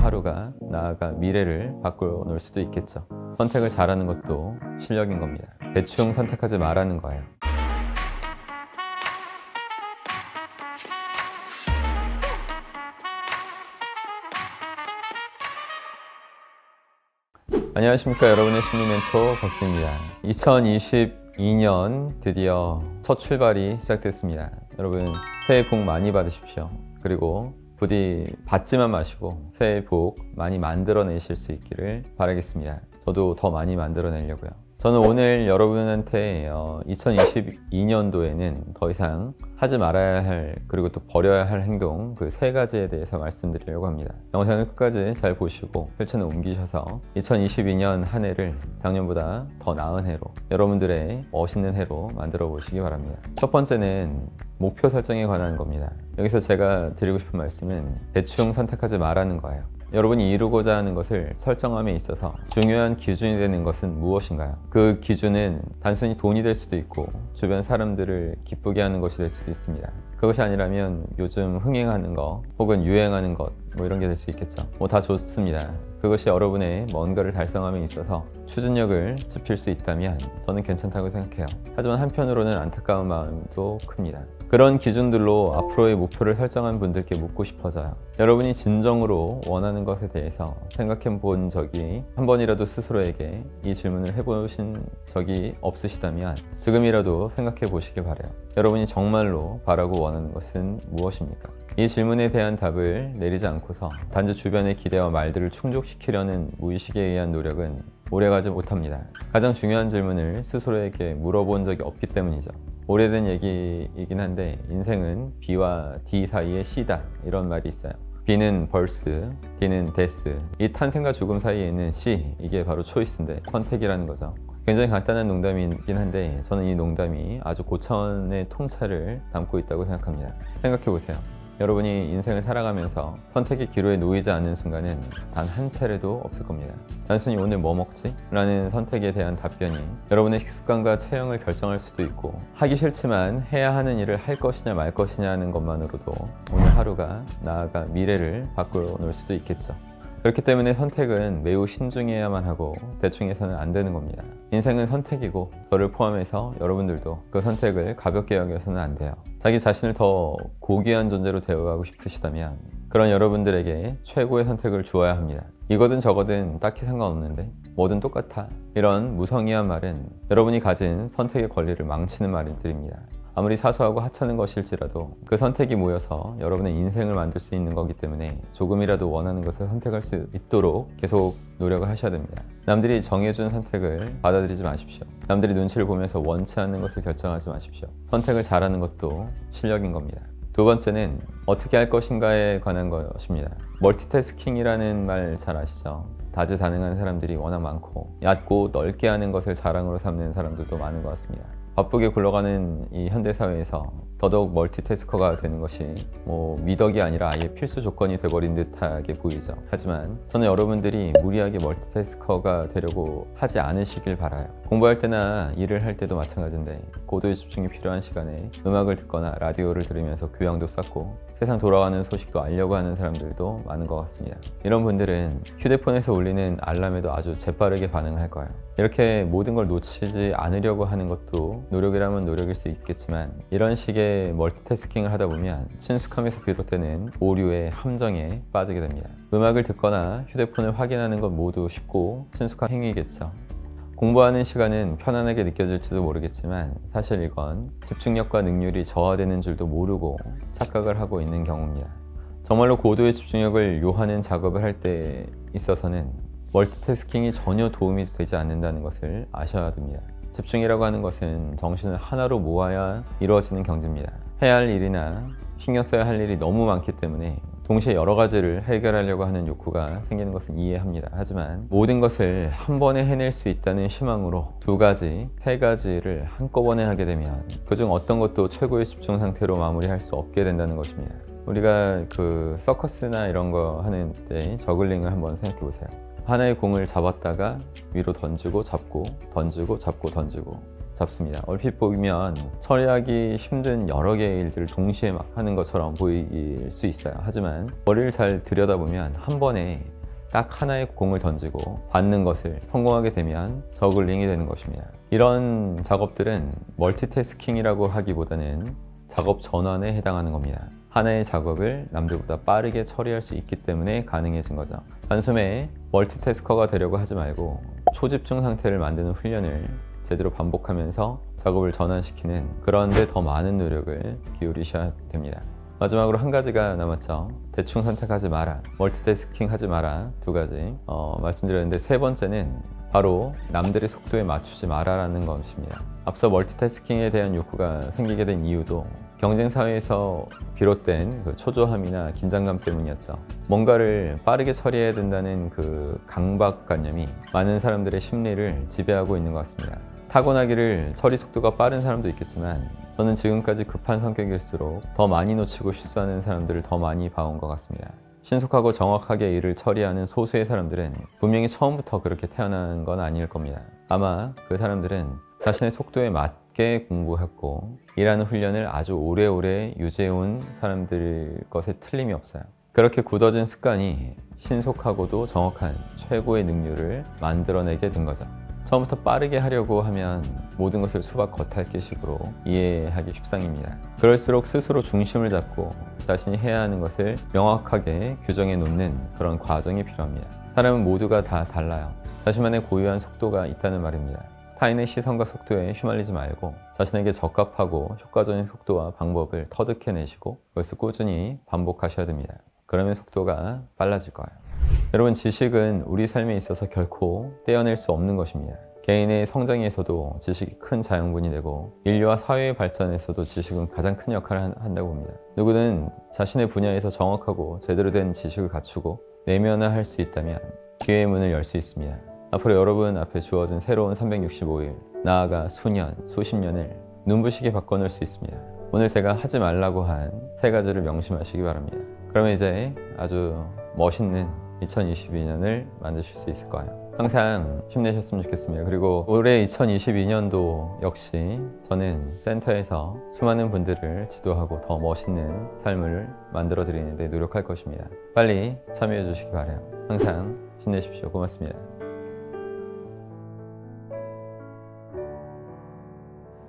하루가 나아가 미래를 바꿔놓을 수도 있겠죠. 선택을 잘하는 것도 실력인 겁니다. 대충 선택하지 말라는 거예요. 안녕하십니까, 여러분의 심리 멘토 박수입니다. 2022년 드디어 첫 출발이 시작됐습니다. 여러분 새해 복 많이 받으십시오. 그리고 부디 받지만 마시고 새해 복 많이 만들어내실 수 있기를 바라겠습니다. 저도 더 많이 만들어내려고요. 저는 오늘 여러분한테 2022년도에는 더 이상 하지 말아야 할, 그리고 또 버려야 할 행동, 그 세 가지에 대해서 말씀드리려고 합니다. 영상을 끝까지 잘 보시고 실천에 옮기셔서 2022년 한 해를 작년보다 더 나은 해로, 여러분들의 멋있는 해로 만들어 보시기 바랍니다. 첫 번째는 목표 설정에 관한 겁니다. 여기서 제가 드리고 싶은 말씀은 대충 선택하지 말라는 거예요. 여러분이 이루고자 하는 것을 설정함에 있어서 중요한 기준이 되는 것은 무엇인가요? 그 기준은 단순히 돈이 될 수도 있고 주변 사람들을 기쁘게 하는 것이 될 수도 있습니다. 그것이 아니라면 요즘 흥행하는 것 혹은 유행하는 것 이런 게 될 수 있겠죠. 다 좋습니다. 그것이 여러분의 뭔가를 달성함에 있어서 추진력을 지필 수 있다면 저는 괜찮다고 생각해요. 하지만 한편으로는 안타까운 마음도 큽니다. 그런 기준들로 앞으로의 목표를 설정한 분들께 묻고 싶어져요. 여러분이 진정으로 원하는 것에 대해서 생각해 본 적이 한 번이라도 스스로에게 이 질문을 해보신 적이 없으시다면 지금이라도 생각해 보시길 바라요. 여러분이 정말로 바라고 원하는 것은 무엇입니까? 이 질문에 대한 답을 내리지 않고서 단지 주변의 기대와 말들을 충족시키려는 무의식에 의한 노력은 오래가지 못합니다. 가장 중요한 질문을 스스로에게 물어본 적이 없기 때문이죠. 오래된 얘기이긴 한데 인생은 B와 D 사이의 C다, 이런 말이 있어요. B는 벌스, D는 데스. 이 탄생과 죽음 사이에는 C, 이게 바로 초이스인데 선택이라는 거죠. 굉장히 간단한 농담이긴 한데 저는 이 농담이 아주 고차원의 통찰을 담고 있다고 생각합니다. 생각해 보세요. 여러분이 인생을 살아가면서 선택의 기로에 놓이지 않는 순간은 단 한 차례도 없을 겁니다. 단순히 오늘 뭐 먹지? 라는 선택에 대한 답변이 여러분의 식습관과 체형을 결정할 수도 있고, 하기 싫지만 해야 하는 일을 할 것이냐 말 것이냐 하는 것만으로도 오늘 하루가 나아가 미래를 바꿔놓을 수도 있겠죠. 그렇기 때문에 선택은 매우 신중해야만 하고 대충 해서는 안 되는 겁니다. 인생은 선택이고 저를 포함해서 여러분들도 그 선택을 가볍게 여겨서는 안 돼요. 자기 자신을 더 고귀한 존재로 대우하고 싶으시다면 그런 여러분들에게 최고의 선택을 주어야 합니다. 이거든 저거든 딱히 상관없는데 뭐든 똑같아, 이런 무성의한 말은 여러분이 가진 선택의 권리를 망치는 말들입니다. 아무리 사소하고 하찮은 것일지라도 그 선택이 모여서 여러분의 인생을 만들 수 있는 거기 때문에 조금이라도 원하는 것을 선택할 수 있도록 계속 노력을 하셔야 됩니다. 남들이 정해준 선택을 받아들이지 마십시오. 남들이 눈치를 보면서 원치 않는 것을 결정하지 마십시오. 선택을 잘하는 것도 실력인 겁니다. 두 번째는 어떻게 할 것인가에 관한 것입니다. 멀티태스킹이라는 말 잘 아시죠? 다재다능한 사람들이 워낙 많고 얕고 넓게 하는 것을 자랑으로 삼는 사람들도 많은 것 같습니다. 바쁘게 굴러가는 이 현대사회에서 더더욱 멀티태스커가 되는 것이 미덕이 아니라 아예 필수 조건이 돼버린 듯하게 보이죠. 하지만 저는 여러분들이 무리하게 멀티태스커가 되려고 하지 않으시길 바라요. 공부할 때나 일을 할 때도 마찬가지인데 고도의 집중이 필요한 시간에 음악을 듣거나 라디오를 들으면서 교양도 쌓고 세상 돌아가는 소식도 알려고 하는 사람들도 많은 것 같습니다. 이런 분들은 휴대폰에서 울리는 알람에도 아주 재빠르게 반응할 거예요. 이렇게 모든 걸 놓치지 않으려고 하는 것도 노력이라면 노력일 수 있겠지만 이런 식의 멀티태스킹을 하다 보면 친숙함에서 비롯되는 오류의 함정에 빠지게 됩니다. 음악을 듣거나 휴대폰을 확인하는 것 모두 쉽고 친숙한 행위겠죠. 공부하는 시간은 편안하게 느껴질지도 모르겠지만 사실 이건 집중력과 능률이 저하되는 줄도 모르고 착각을 하고 있는 경우입니다. 정말로 고도의 집중력을 요하는 작업을 할 때 있어서는 멀티태스킹이 전혀 도움이 되지 않는다는 것을 아셔야 됩니다. 집중이라고 하는 것은 정신을 하나로 모아야 이루어지는 경지입니다. 해야 할 일이나 신경 써야 할 일이 너무 많기 때문에 동시에 여러 가지를 해결하려고 하는 욕구가 생기는 것은 이해합니다. 하지만 모든 것을 한 번에 해낼 수 있다는 희망으로 두 가지, 세 가지를 한꺼번에 하게 되면 그중 어떤 것도 최고의 집중 상태로 마무리할 수 없게 된다는 것입니다. 우리가 그 서커스나 이런 거 하는 때 저글링을 한번 생각해 보세요. 하나의 공을 잡았다가 위로 던지고 잡고 던지고 잡고 던지고 잡습니다. 얼핏 보면 처리하기 힘든 여러 개의 일들을 동시에 막 하는 것처럼 보일 수 있어요. 하지만 머리를 잘 들여다보면 한 번에 딱 하나의 공을 던지고 받는 것을 성공하게 되면 저글링이 되는 것입니다. 이런 작업들은 멀티태스킹이라고 하기보다는 작업 전환에 해당하는 겁니다. 하나의 작업을 남들보다 빠르게 처리할 수 있기 때문에 가능해진 거죠. 단숨에 멀티태스커가 되려고 하지 말고 초집중 상태를 만드는 훈련을 제대로 반복하면서 작업을 전환시키는 그런 데 더 많은 노력을 기울이셔야 됩니다. 마지막으로 한 가지가 남았죠. 대충 선택하지 마라, 멀티태스킹 하지 마라, 두 가지 말씀드렸는데, 세 번째는 바로 남들의 속도에 맞추지 마라라는 것입니다. 앞서 멀티태스킹에 대한 욕구가 생기게 된 이유도 경쟁 사회에서 비롯된 그 초조함이나 긴장감 때문이었죠. 뭔가를 빠르게 처리해야 된다는 그 강박관념이 많은 사람들의 심리를 지배하고 있는 것 같습니다. 타고나기를 처리 속도가 빠른 사람도 있겠지만, 저는 지금까지 급한 성격일수록 더 많이 놓치고 실수하는 사람들을 더 많이 봐온 것 같습니다. 신속하고 정확하게 일을 처리하는 소수의 사람들은 분명히 처음부터 그렇게 태어난 건 아닐 겁니다. 아마 그 사람들은 자신의 속도에 맞게 공부했고 일하는 훈련을 아주 오래오래 유지해온 사람들일 것에 틀림이 없어요. 그렇게 굳어진 습관이 신속하고도 정확한 최고의 능률을 만들어내게 된 거죠. 처음부터 빠르게 하려고 하면 모든 것을 수박 겉핥기식으로 이해하기 십상입니다. 그럴수록 스스로 중심을 잡고 자신이 해야 하는 것을 명확하게 규정해 놓는 그런 과정이 필요합니다. 사람은 모두가 다 달라요. 자신만의 고유한 속도가 있다는 말입니다. 타인의 시선과 속도에 휘말리지 말고 자신에게 적합하고 효과적인 속도와 방법을 터득해내시고 그것을 꾸준히 반복하셔야 됩니다. 그러면 속도가 빨라질 거예요. 여러분, 지식은 우리 삶에 있어서 결코 떼어낼 수 없는 것입니다. 개인의 성장에서도 지식이 큰 자양분이 되고 인류와 사회의 발전에서도 지식은 가장 큰 역할을 한다고 봅니다. 누구든 자신의 분야에서 정확하고 제대로 된 지식을 갖추고 내면화할 수 있다면 기회의 문을 열 수 있습니다. 앞으로 여러분 앞에 주어진 새로운 365일, 나아가 수년, 수십 년을 눈부시게 바꿔놓을 수 있습니다. 오늘 제가 하지 말라고 한 세 가지를 명심하시기 바랍니다. 그러면 이제 아주 멋있는 2022년을 만드실 수 있을 거예요. 항상 힘내셨으면 좋겠습니다. 그리고 올해 2022년도 역시 저는 센터에서 수많은 분들을 지도하고 더 멋있는 삶을 만들어 드리는데 노력할 것입니다. 빨리 참여해 주시기 바라요. 항상 힘내십시오. 고맙습니다.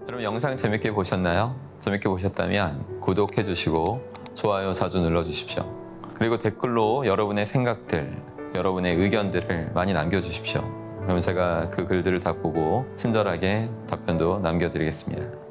여러분, 영상 재밌게 보셨나요? 재밌게 보셨다면 구독해 주시고 좋아요 자주 눌러 주십시오. 그리고 댓글로 여러분의 생각들, 여러분의 의견들을 많이 남겨주십시오. 그럼 제가 그 글들을 다 보고 친절하게 답변도 남겨드리겠습니다.